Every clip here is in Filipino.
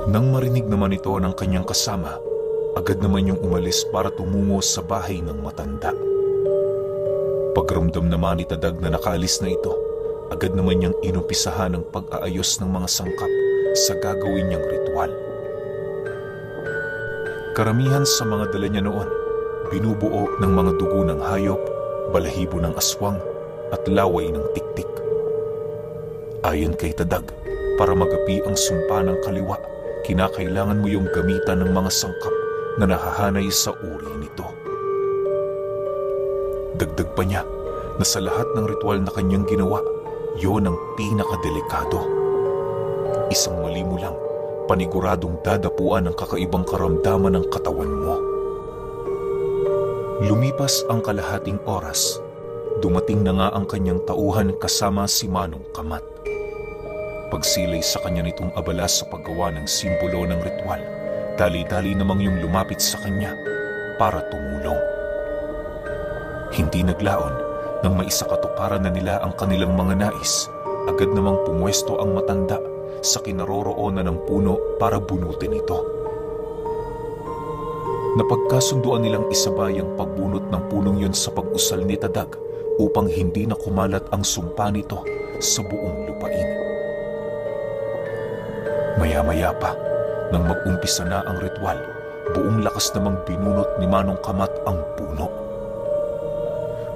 Nang marinig naman ito ng kanyang kasama, agad naman yung umalis para tumungo sa bahay ng matanda. Pagramdam naman ni Tadag na nakaalis na ito, agad naman niyang inumpisahan ang pag-aayos ng mga sangkap sa gagawin niyang ritual. Karamihan sa mga dala niya noon, binubuo ng mga dugo ng hayop, balahibo ng aswang at laway ng tiktik. Ayon kay Tadag, para magapi ang sumpa ng kaliwa, kinakailangan mo yung gamitan ng mga sangkap na nahahanay sa uri nito. Dagdag pa niya na sa lahat ng ritual na kanyang ginawa, yun ang pinakadelikado. Isang mali mo lang, paniguradong dadapuan ang kakaibang karamdaman ng katawan mo. Lumipas ang kalahating oras, dumating na nga ang kanyang tauhan kasama si Manong Kamat. Pagsilay sa kanya nitong abala sa paggawa ng simbolo ng ritual, dali-dali namang yung lumapit sa kanya para tumulong. Hindi naglaon nang maisakatuparan na nila ang kanilang mga nais, agad namang pumwesto ang matanda sa kinaroroonan ng puno para bunutin ito. Napagkasunduan nilang isabay ang pagbunot ng punong yun sa pag-usal ni Tadag upang hindi na kumalat ang sumpa nito sa buong lupain. Maya-maya pa, nang mag-umpisa na ang ritual, buong lakas namang binunot ni Manong Kamat ang puno.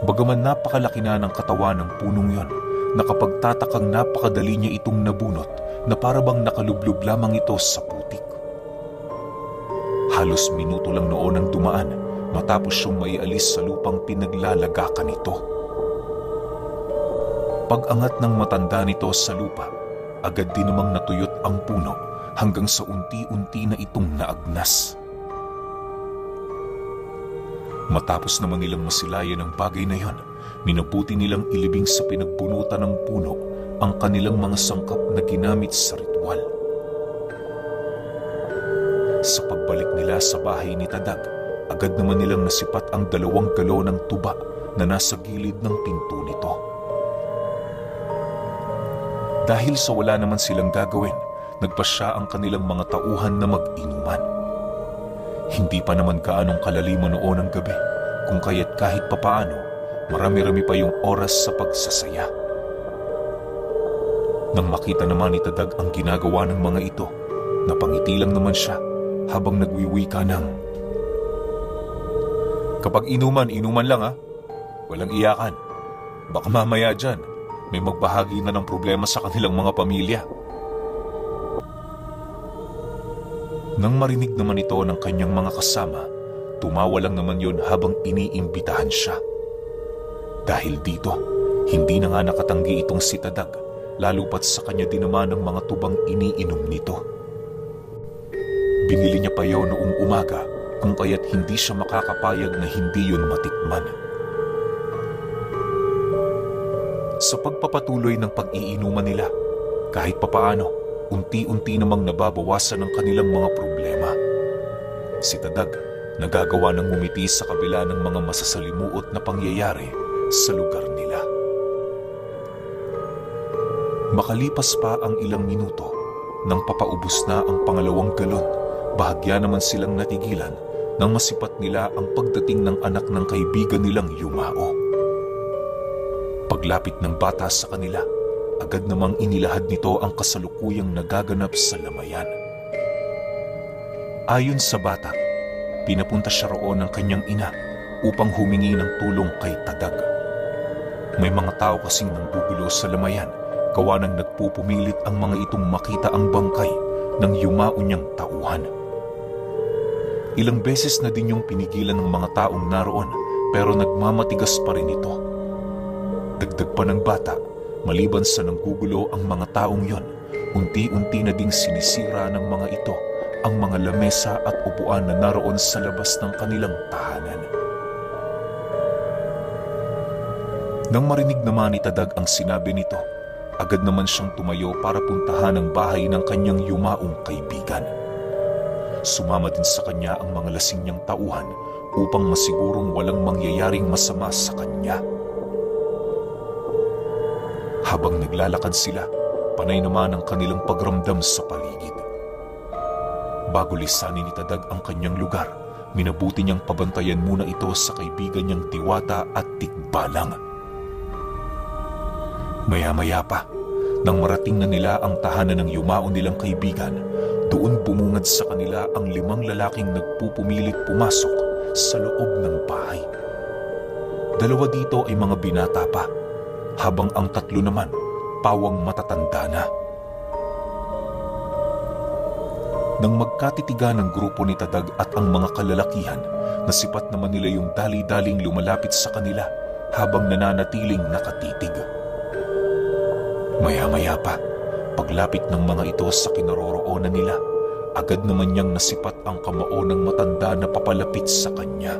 Bagaman napakalaki na ng katawan ng punong yon, nakapagtatakang napakadali niya itong nabunot na parabang nakalublob lamang ito sa putik. Halos minuto lang noon ang dumaan matapos siyang maialis sa lupang pinaglalagakan nito. Pag-angat ng matanda nito sa lupa, agad din namang natuyot ang puno hanggang sa unti-unti na itong naagnas. Matapos naman nilang masilayan ang bagay na yon, minabuti nilang ilibing sa pinagbunutan ng puno ang kanilang mga sangkap na ginamit sa ritual. Sa pagbalik nila sa bahay ni Tadag, agad naman nilang nasipat ang 2 galon ng tuba na nasa gilid ng pinto nito. Dahil sa wala naman silang gagawin, nagpasya ang kanilang mga tauhan na mag-inuman. Hindi pa naman gaanong kalaliman noon ang gabi, kung kaya't kahit papaano, marami-rami pa yung oras sa pagsasaya. Nang makita naman ni Tadag ang ginagawa ng mga ito, napangiti lang naman siya habang nagwiwika ng, "Kapag inuman lang ha. Walang iyakan. Baka mamaya dyan, may magbahagi na ng problema sa kanilang mga pamilya." Nang marinig naman ito ng kanyang mga kasama, tumawa lang naman yun habang iniimbitahan siya. Dahil dito, hindi na nga nakatanggi itong si Tadag, lalo pat sa kanya din naman ang mga tubang iniinom nito. Binili niya pa yun noong umaga, kung kaya't hindi siya makakapayag na hindi yun matikman. Sa pagpapatuloy ng pag-iinuman nila, kahit papaano, unti-unti namang nababawasan ang kanilang mga problema. Si Tadag, nagagawa ng ngumiti sa kabila ng mga masasalimuot na pangyayari sa lugar nila. Makalipas pa ang ilang minuto, nang papaubos na ang pangalawang galon, bahagya naman silang natigilan nang masipat nila ang pagdating ng anak ng kaibigan nilang Yumao. Paglapit ng bata sa kanila, agad namang inilahad nito ang kasalukuyang nagaganap sa lamayan. Ayon sa bata, pinapunta siya roon ng kanyang ina upang humingi ng tulong kay Tadag. May mga tao kasing nanggugulo sa lamayan, gawa ng nagpupumilit ang mga itong makita ang bangkay ng Yumao niyang tauhan. Ilang beses na din yung pinigilan ng mga taong naroon, pero nagmamatigas pa rin ito. Dagdag pa ng bata, maliban sa nanggugulo ang mga taong yon, unti-unti na ding sinisira ng mga ito ang mga lamesa at upuan na naroon sa labas ng kanilang tahanan. Nang marinig naman ni Tadag ang sinabi nito, agad naman siyang tumayo para puntahan ang bahay ng kanyang Yumaong kaibigan. Sumama din sa kanya ang mga lasing niyang tauhan upang masigurong walang mangyayaring masama sa kanya. Habang naglalakad sila, panay naman ang kanilang pagramdam sa paligid. Bago lisanin ni Tadag ang kanyang lugar, minabuti niyang pabantayan muna ito sa kaibigan niyang Diwata at Tikbalang. Maya-maya pa, nang marating na nila ang tahanan ng yumaon nilang kaibigan, doon bumungad sa kanila ang 5 lalaking nagpupumilit pumasok sa loob ng bahay. 2 dito ay mga binata pa, habang ang 3 naman pawang matatanda na. Nang magkatitigan ng grupo ni Tadag at ang mga kalalakihan, nasipat naman nila yung dali-daling lumalapit sa kanila habang nananatiling nakatitig. Maya-maya pa, paglapit ng mga ito sa kinaroroonan nila, agad naman niyang nasipat ang kamao ng matanda na papalapit sa kanya.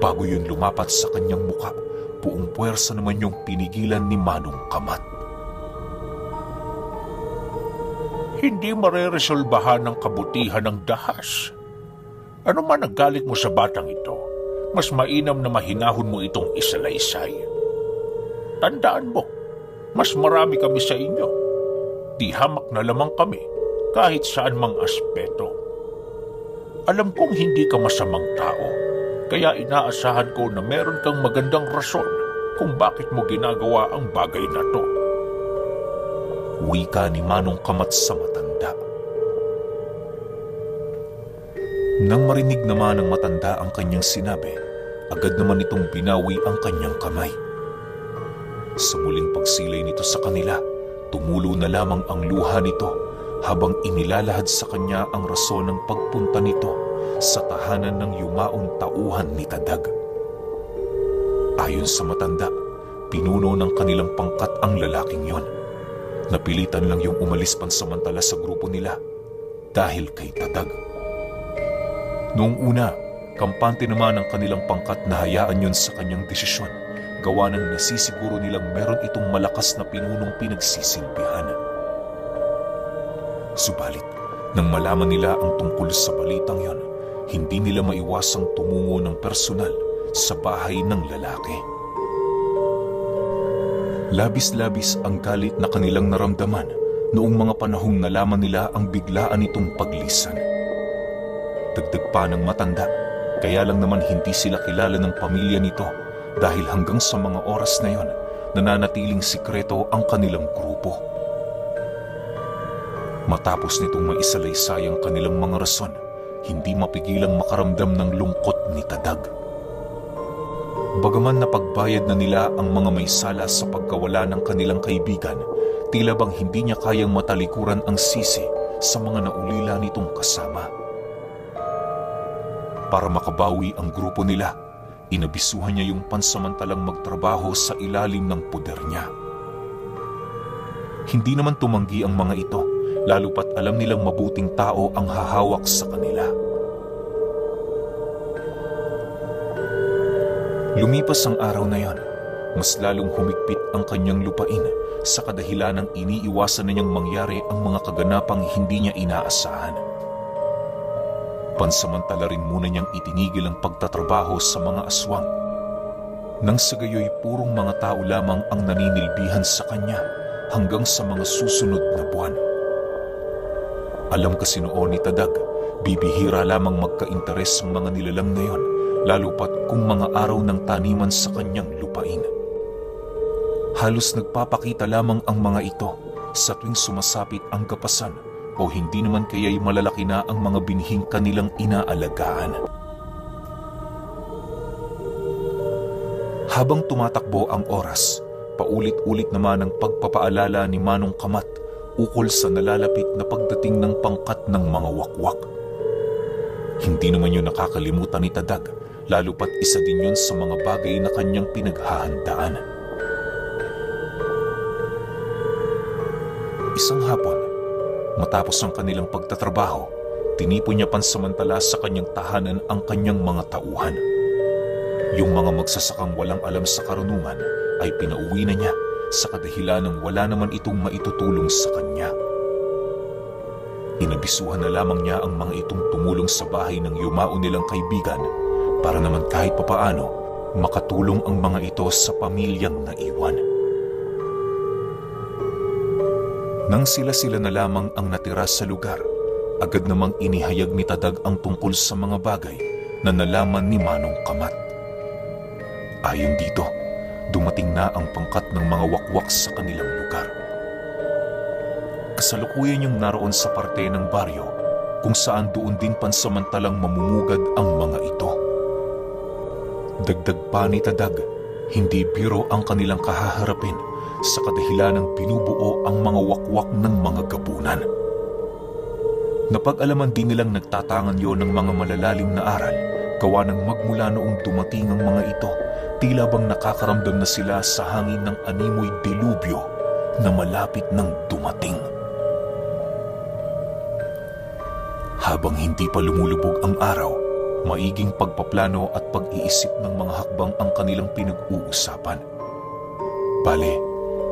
Bago yun lumapat sa kanyang muka, buong puwersa naman yung pinigilan ni Manong Kamat. Hindi mareresolbahan ng kabutihan ng dahas. Ano man ang galit mo sa batang ito, mas mainam na mahinahon mo itong isalaysay. Tandaan mo, mas marami kami sa inyo. Di hamak na lamang kami kahit saan mang aspeto. Alam kong hindi ka masamang tao, kaya inaasahan ko na meron kang magandang rason kung bakit mo ginagawa ang bagay na to. Wika ni Manong Kamat sa matanda. Nang marinig naman ng matanda ang kanyang sinabi, agad naman itong binawi ang kanyang kamay. Sa muling pagsilay nito sa kanila, tumulo na lamang ang luha nito habang inilalahad sa kanya ang rason ng pagpunta nito sa tahanan ng yumaong tauhan ni Tadag. Ayon sa matanda, pinuno ng kanilang pangkat ang lalaking yon. Napilitan lang yung umalis pansamantala sa grupo nila dahil kay Tadag. Noong una, kampante naman ang kanilang pangkat na hayaan yun sa kanyang desisyon, gawa ng nasisiguro nilang meron itong malakas na pinunong pinagsisilbihan. Subalit, nang malaman nila ang tungkol sa balitang yon, hindi nila maiwasang tumungo ng personal sa bahay ng lalaki. Labis-labis ang galit na kanilang naramdaman noong mga panahong nalaman nila ang biglaan nitong paglisan. Dagdag pa ng matanda, kaya lang naman hindi sila kilala ng pamilya nito dahil hanggang sa mga oras na yon, nananatiling sikreto ang kanilang grupo. Matapos nitong maisalaysay ang kanilang mga rason, hindi mapigilang makaramdam ng lungkot ni Tadag. Bagaman napagbayad na nila ang mga may sala sa pagkawala ng kanilang kaibigan, tila bang hindi niya kayang matalikuran ang sisi sa mga naulila nitong kasama. Para makabawi ang grupo nila, inabisuhan niya yung pansamantalang magtrabaho sa ilalim ng puder niya. Hindi naman tumanggi ang mga ito, lalo pat alam nilang mabuting tao ang hahawak sa kanila. Lumipas ang araw na yon, mas lalong humigpit ang kanyang lupain sa kadahilan ng iniiwasan na niyang mangyari ang mga kaganapang hindi niya inaasahan. Pansamantala rin muna niyang itinigil ang pagtatrabaho sa mga aswang. Nang sa gayoy purong mga tao lamang ang naninilbihan sa kanya hanggang sa mga susunod na buwan. Alam kasi noon ni Tadag, bibihira lamang magka-interes ang mga nilalang na yon, lalo pat kung mga araw ng taniman sa kanyang lupain. Halos nagpapakita lamang ang mga ito sa tuwing sumasapit ang kapasan o hindi naman kaya'y malalaki na ang mga binhing kanilang inaalagaan. Habang tumatakbo ang oras, paulit-ulit naman ang pagpapaalala ni Manong Kamat ukol sa nalalapit na pagdating ng pangkat ng mga wakwak. Hindi naman yun nakakalimutan ni Tadag, lalo pat isa din yun sa mga bagay na kanyang pinaghahandaan. Isang hapon, matapos ang kanilang pagtatrabaho, tinipon niya pansamantala sa kanyang tahanan ang kanyang mga tauhan. Yung mga magsasakang walang alam sa karunungan ay pinauwi na niya sa kadahilan ng wala naman itong maitutulong sa kanya. Inabisuhan na lamang niya ang mga itong tumulong sa bahay ng yumao nilang kaibigan para naman kahit papaano makatulong ang mga ito sa pamilyang naiwan. Nang sila-sila na lamang ang natira sa lugar, agad namang inihayag ni Tadag ang tungkol sa mga bagay na nalaman ni Manong Kamat. Ayon dito, dumating na ang pangkat ng mga wakwak sa kanilang lugar. Kasalukuyan yung naroon sa parte ng baryo kung saan doon din pansamantalang mamumugad ang mga ito. Dagdag pa ni Tadag, hindi biro ang kanilang kahaharapin sa kadahilanang binubuo ang mga wakwak ng mga gabunan. Napag-alaman din nilang nagtatangan yon ng mga malalalim na aral, gawa ng magmula noong dumating ang mga ito, tila bang nakakaramdam na sila sa hangin ng animoy delubyo na malapit nang dumating. Habang hindi pa lumulubog ang araw, maiging pagpaplano at pag-iisip ng mga hakbang ang kanilang pinag-uusapan. Bale,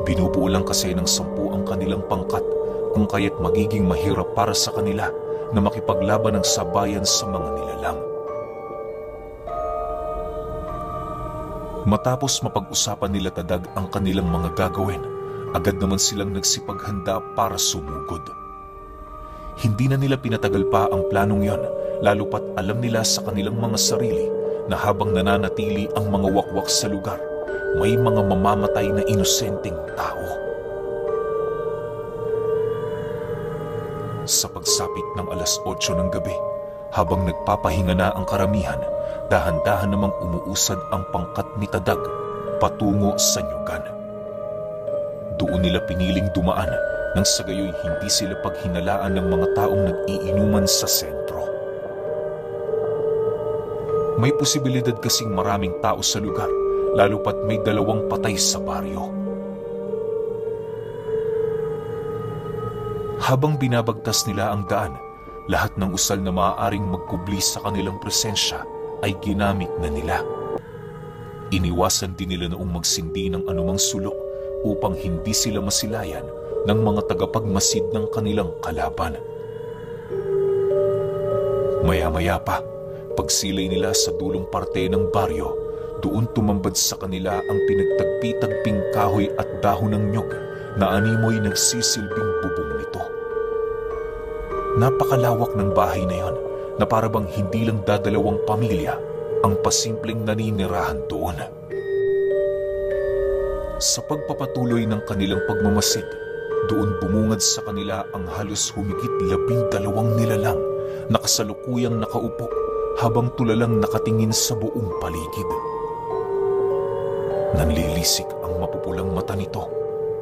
binubuo lang kasi ng 10 ang kanilang pangkat, kung kaya't magiging mahirap para sa kanila na makipaglaban ng sabayan sa mga nilalang. Matapos mapag-usapan nila Tadag ang kanilang mga gagawin, agad naman silang nagsipaghanda para sumugod. Hindi na nila pinatagal pa ang planong yon, lalo pat alam nila sa kanilang mga sarili na habang nananatili ang mga wakwak sa lugar, may mga mamamatay na inosenteng tao. Sa pagsapit ng alas 8 ng gabi, habang nagpapahinga na ang karamihan, dahan-dahan namang umuusad ang pangkat ni Tadag patungo sa nyugan. Doon nila piniling dumaan nang sa gayoy hindi sila paghinalaan ng mga taong nag-iinuman sa sentro. May posibilidad kasing maraming tao sa lugar, lalo pat may 2 patay sa baryo. Habang binabagtas nila ang daan, lahat ng usal na maaaring magkubli sa kanilang presensya ay ginamit na nila. Iniwasan din nila noong magsindi ng anumang sulok upang hindi sila masilayan ng mga tagapagmasid ng kanilang kalaban. Maya-maya pa, pagsilay nila sa dulong parte ng baryo, doon tumambad sa kanila ang pinagtagpi-tagping kahoy at dahon ng nyog na animoy nagsisilbing bubong nito. Napakalawak ng bahay na yon na parabang hindi lang 2 pamilya ang pasimpleng naninirahan doon. Sa pagpapatuloy ng kanilang pagmamasid, doon bumungad sa kanila ang halos humigit 12 nilalang na kasalukuyang nakaupo habang tulalang nakatingin sa buong paligid. Nanlilisik ang mapupulang mata nito,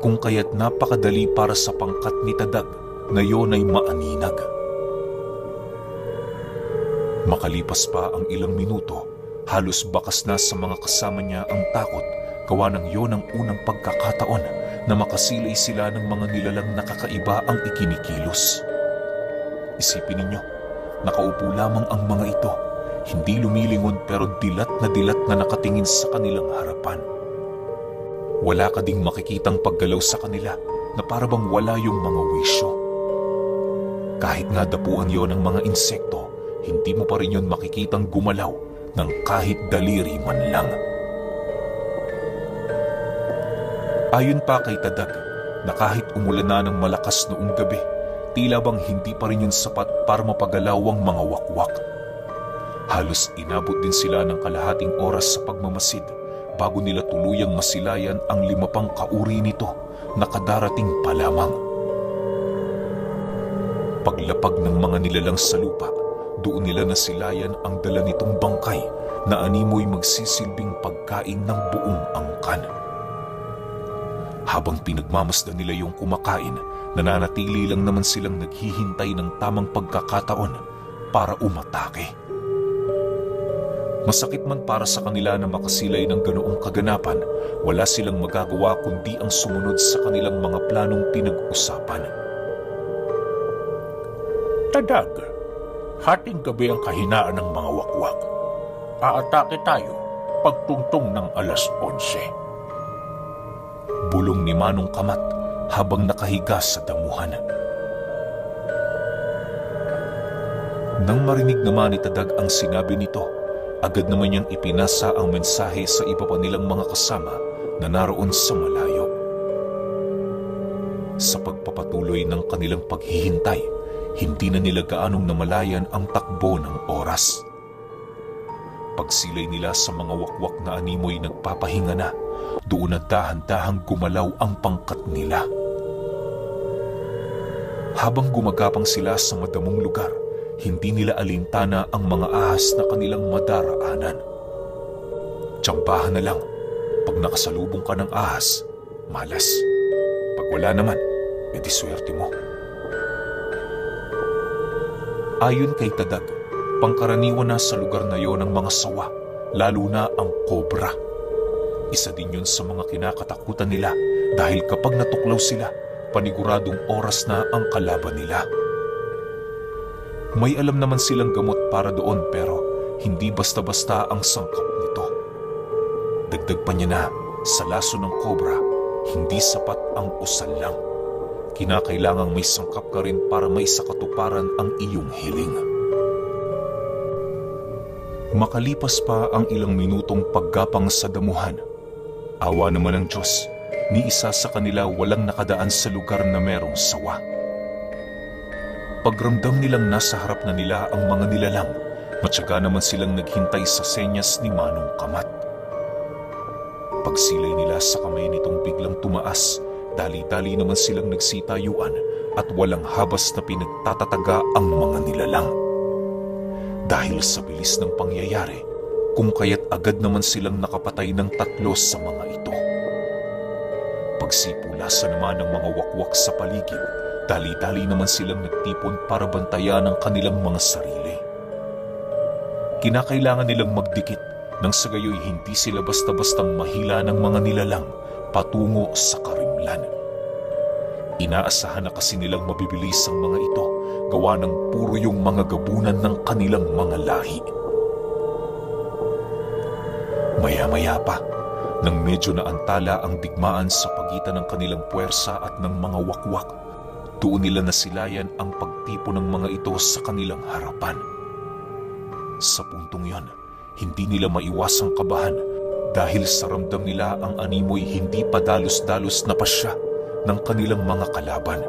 kung kaya't napakadali para sa pangkat ni Tadag na yon ay maaninag. Makalipas pa ang ilang minuto, halos bakas na sa mga kasama niya ang takot, gawa ng yon ang unang pagkakataon na makasilay sila ng mga nilalang nakakaiba ang ikinikilos. Isipin ninyo, nakaupo lamang ang mga ito, hindi lumilingon pero dilat na nakatingin sa kanilang harapan. Wala ka ding makikitang paggalaw sa kanila na parabang wala yung mga wisyo. Kahit nga dapuan yon ng mga insekto, hindi mo pa rin yun makikitang gumalaw ng kahit daliri man lang. Ayon pa kay Tadag na kahit umulan na ng malakas noong gabi, tila bang hindi pa rin yun sapat para mapagalaw ang mga wakwak. Halos inabot din sila ng kalahating oras sa pagmamasid bago nila tuluyang masilayan ang 5 pang kauri nito na kadarating pa lamang. Paglapag ng mga nilalang sa lupa, doon nila nasilayan ang dala nitong bangkay na animoy magsisilbing pagkain ng buong angkan. Habang pinagmamasdan nila yung kumakain, nananatili lang naman silang naghihintay ng tamang pagkakataon para umatake. Masakit man para sa kanila na makasilay ng ganoong kaganapan, wala silang magagawa kundi ang sumunod sa kanilang mga planong pinag-usapan. Tadag, hating gabi ang kahinaan ng mga wakwak. Aatake tayo pagtungtong ng alas 11. Bulong ni Manong Kamat habang nakahiga sa damuhan. Nang marinig naman ni Tadag ang sinabi nito, agad naman niyang ipinasa ang mensahe sa iba pa nilang mga kasama na naroon sa malayo. Sa pagpapatuloy ng kanilang paghihintay, hindi na nila gaanong namalayan ang takbo ng oras. Pagsilay nila sa mga wakwak na animoy nagpapahinga na, doon na dahan-dahang gumalaw ang pangkat nila. Habang gumagapang sila sa madamong lugar, hindi nila alintana ang mga ahas na kanilang madaraanan. Tsambahan na lang, pag nakasalubong ka ng ahas, malas. Pag wala naman, edi swerte mo. Ayon kay Tadag, pangkaraniwan na sa lugar na yon ang mga sawa, lalo na ang kobra. Isa din yun sa mga kinakatakutan nila dahil kapag natuklaw sila, paniguradong oras na ang kalaban nila. May alam naman silang gamot para doon pero hindi basta-basta ang sangkap nito. Dagdag pa niya na, sa laso ng kobra, hindi sapat ang usal lang. Kinakailangang may sangkap ka rin para maisakatuparan ang iyong hiling. Makalipas pa ang ilang minutong paggapang sa damuhan, awa naman ng Diyos, ni isa sa kanila walang nakadaan sa lugar na merong sawa. Pagramdam nilang nasa harap na nila ang mga nilalang, matyaga naman silang naghintay sa senyas ni Manong Kamat. Pagsilay nila sa kamay nitong biglang tumaas, dali-dali naman silang nagsitayuan at walang habas na pinagtatataga ang mga nilalang. Dahil sa bilis ng pangyayari, kung kaya't agad naman silang nakapatay ng 3 sa mga ito. Pagsipulasa naman ng mga wakwak sa paligid, dali-dali naman silang nagtipon para bantayan ang kanilang mga sarili. Kinakailangan nilang magdikit nang sa gayoy hindi sila basta-bastang mahila ng mga nilalang patungo sa karimlan. Inaasahan na kasi nilang mabibilis ang mga ito, gawa ng puro yung mga gabunan ng kanilang mga lahi. Maya-maya pa, nang medyo naantala ang digmaan sa pagitan ng kanilang puwersa at ng mga wakwak, doon nila nasilayan ang pagtipo ng mga ito sa kanilang harapan. Sa puntong yon, hindi nila maiwasang kabahan dahil sa ramdam nila ang animoy hindi pa dalos-dalos na pasya ng kanilang mga kalaban.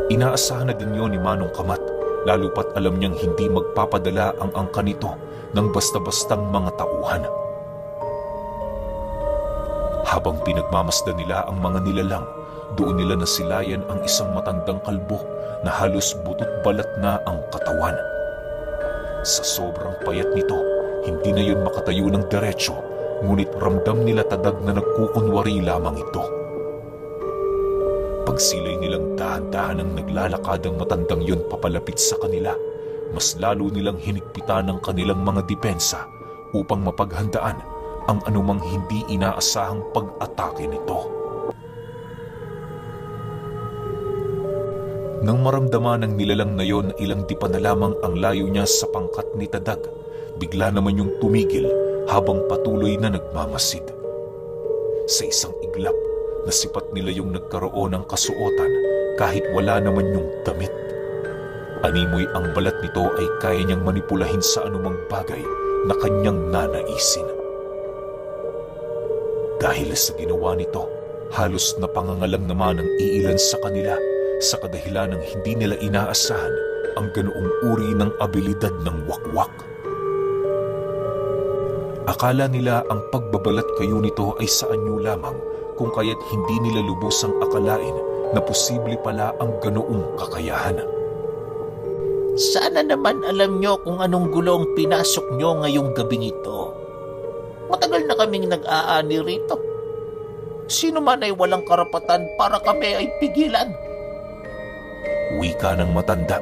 Inaasahan na din yun ni Manong Kamat, lalo pat alam niyang hindi magpapadala ang angka nito ng basta-bastang mga tauhan. Habang pinagmamasdan nila ang mga nilalang, doon nila nasilayan ang isang matandang kalbo na halos butot balat na ang katawan. Sa sobrang payat nito, hindi na yun makatayo ng diretsyo, ngunit ramdam nila Tadag na nagkukunwari lamang ito. Pagsilay nilang dahan-dahan ang naglalakad ang matandang yun papalapit sa kanila, mas lalo nilang hinigpitan ang kanilang mga depensa upang mapaghandaan ang anumang hindi inaasahang pag-atake nito. Nang maramdaman ng nilalang na yon na ilang dipa na lamang ang layo niya sa pangkat ni Tadag, bigla naman yung tumigil habang patuloy na nagmamasid. Sa isang iglap, nasipat nila yung nagkaroon ng kasuotan kahit wala naman yung damit. Animoy ang balat nito ay kaya niyang manipulahin sa anumang bagay na kanyang nanaisin. Dahil sa ginawa nito, halos napangangalang naman ang iilan sa kanila sa kadahilan ng hindi nila inaasahan ang ganoong uri ng abilidad ng wakwak. Akala nila ang pagbabalat kayo nito ay sa anyo lamang, kung kaya't hindi nila lubusang akalain na posible pala ang ganoong kakayahan. Sana naman alam nyo kung anong gulong pinasok nyo ngayong gabing ito. Matagal na kaming nag-aani rito. Sino man ay walang karapatan para kami ay pigilan. Wika ng matanda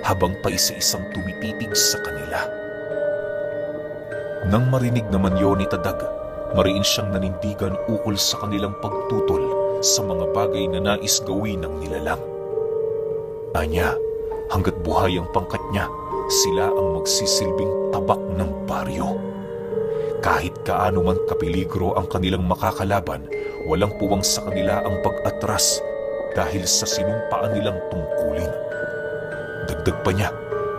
habang pa isa-isang tumititig sa kanila. Nang marinig naman yun ni Tadag, mariin siyang nanindigan ukol sa kanilang pagtutol sa mga bagay na nais gawin ng nilalang. Anya, hanggat buhay ang pangkat niya, sila ang magsisilbing tabak ng baryo. Kahit kaano man kapeligro ang kanilang makakalaban, walang puwang sa kanila ang pag-atras dahil sa sinumpaan nilang tungkulin. Dagdag pa niya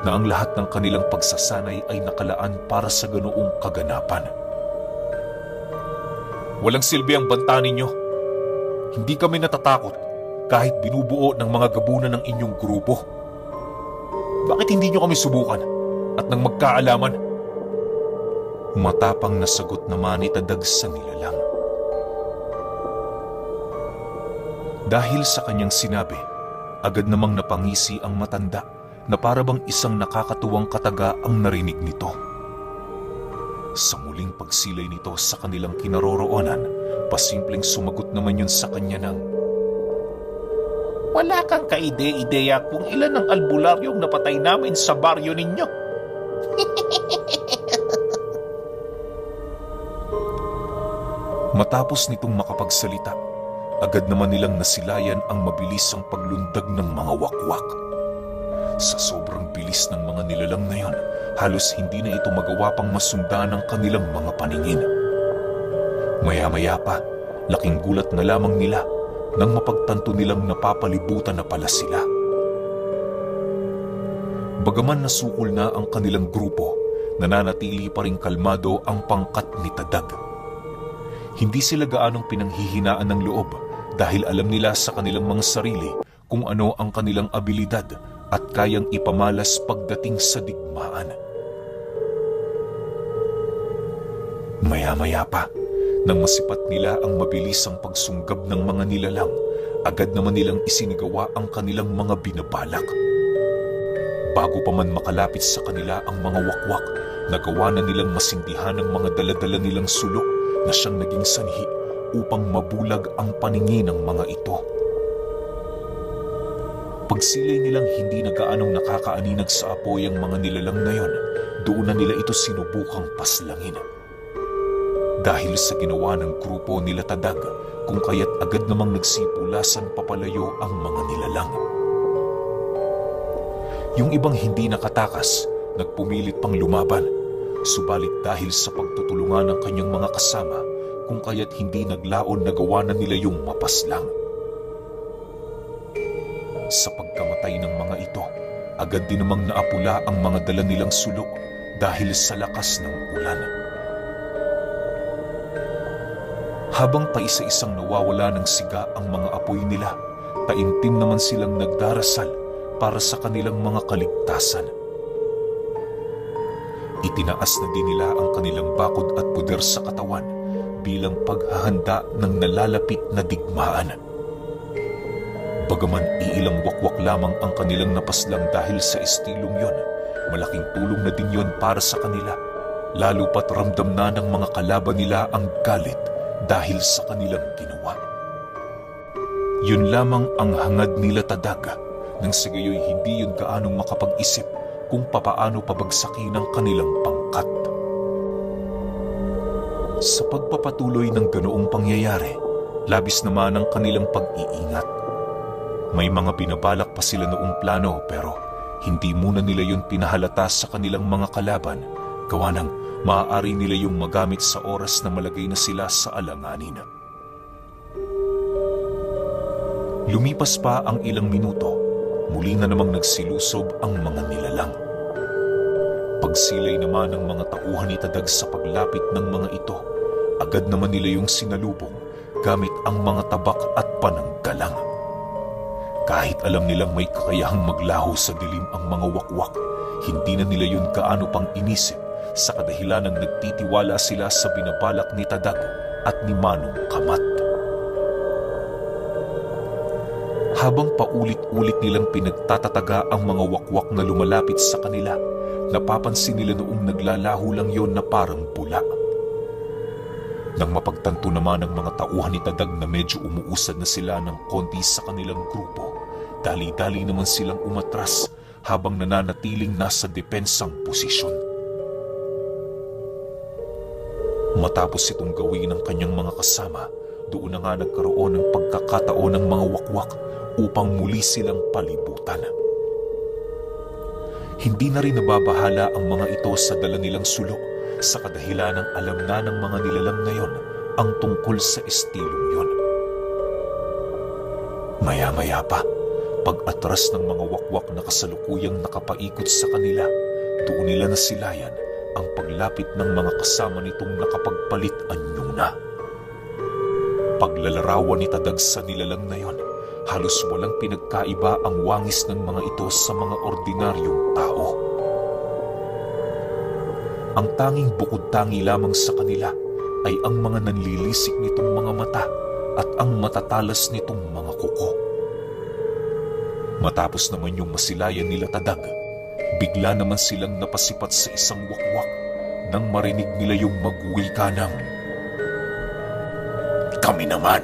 na ang lahat ng kanilang pagsasanay ay nakalaan para sa ganoong kaganapan. Walang silbi ang banta ninyo. Hindi kami natatakot. kahit binubuo ng mga gabunan ng inyong grupo. Bakit hindi nyo kami subukan at nang magkaalaman? Matapang na sagot naman ni Tadag sa nilalang. Dahil sa kanyang sinabi, agad namang napangisi ang matanda na parabang isang nakakatuwang kataga ang narinig nito. Sa muling pagsilay nito sa kanilang kinaroroonan, pasimpleng sumagot naman yun sa kanya ng, Wala kang kaide-ideya kung ilan ang albularyong napatay namin sa baryo ninyo. Matapos nitong makapagsalita, agad naman nilang nasilayan ang mabilisang paglundag ng mga wakwak. Sa sobrang bilis ng mga nilalang na yon, halos hindi na ito magawa pang masundan ng kanilang mga paningin. Maya-maya pa, laking gulat na lamang nila nang mapagtanto nilang napapalibutan na pala sila. Bagaman nasukol na ang kanilang grupo, nananatili pa ring kalmado ang pangkat ni Tadag. Hindi sila gaanong pinanghihinaan ng loob dahil alam nila sa kanilang mga sarili kung ano ang kanilang abilidad at kayang ipamalas pagdating sa digmaan. Maya-maya pa, nang masipat nila ang mabilisang pagsunggab ng mga nilalang, agad naman nilang isinigawa ang kanilang mga binabalak. Bago pa man makalapit sa kanila ang mga wakwak, nagawa na nilang masindihan ang mga daladala nilang sulok na siyang naging sanhi upang mabulag ang paningin ng mga ito. Pagsilay nilang hindi na gaanong nakakaaninag sa apoy ang mga nilalang na yon, doon na nila ito sinubukang paslangin. Dahil sa ginawa ng grupo nila Tadag, kung kaya't agad namang nagsipulasan papalayo ang mga nilalang. Yung ibang hindi nakatakas, nagpumilit pang lumaban. Subalit dahil sa pagtutulungan ng kanyang mga kasama, kung kaya't hindi naglaon na gawa na nila yung mapaslang. Sa pagkamatay ng mga ito, agad din namang naapula ang mga dala nilang sulok dahil sa lakas ng ulan. Habang paisa-isang nawawala ng siga ang mga apoy nila, taimtim naman silang nagdarasal para sa kanilang mga kaligtasan. Itinaas na din nila ang kanilang bakod at puder sa katawan bilang paghahanda ng nalalapit na digmaan. Bagaman iilang wakwak lamang ang kanilang napaslang dahil sa estilong yon, malaking tulong na din yon para sa kanila, lalo pat ramdam na ng mga kalaban nila ang galit dahil sa kanilang ginawa. Yun lamang ang hangad nila Tadag, nang sa gayoy hindi yun gaanong makapag-isip kung papaano pabagsakin ang kanilang pangkat. Sa pagpapatuloy ng ganoong pangyayari, labis naman ang kanilang pag-iingat. May mga binabalak pa sila noong plano pero hindi muna nila yun pinahalata sa kanilang mga kalaban, gawa ng maaari nila yung magamit sa oras na malagay na sila sa alanganin. Lumipas pa ang ilang minuto, muli na namang nagsilusob ang mga nilalang. Pagsilay naman ng mga tauhan ni Tadag sa paglapit ng mga ito, agad naman nila yung sinalubong gamit ang mga tabak at pananggalang. Kahit alam nilang may kakayahang maglaho sa dilim ang mga wakwak, hindi na nila yun gaano pang inisip sa kadahilan ng nagtitiwala sila sa binabalak ni Tadag at ni Manong Kamat. Habang paulit-ulit nilang pinagtatataga ang mga wakwak na lumalapit sa kanila, napapansin nila noong naglalaho lang yon na parang pula. Nang mapagtanto naman ng mga tauhan ni Tadag na medyo umuusad na sila ng konti sa kanilang grupo, dali-dali naman silang umatras habang nananatiling nasa depensang posisyon. Matapos itong gawin ng kanyang mga kasama, doon na nga nagkaroon ng pagkakataon ng mga wakwak upang muli silang palibutan. Hindi na rin nababahala ang mga ito sa dala nilang sulok sa kadahilan ng alam na ng mga nilalang na yon ang tungkol sa estilong yon. Maya-maya pa, pag-atras ng mga wakwak na kasalukuyang nakapaikot sa kanila, doon nila nasilayan ang paglapit ng mga kasama nitong nakapagpalit anyo na. Paglalarawan ni Tadag sa nilalang na yon, Halos walang pinagkaiba ang wangis ng mga ito sa mga ordinaryong tao. Ang tanging bukod-tangi lamang sa kanila ay ang mga nanlilisik nitong mga mata at ang matatalas nitong mga kuko. Matapos naman yung masilayan nila Tadag, bigla naman silang napasipat sa isang wakwak nang marinig nila yung magwika ng, Kami naman.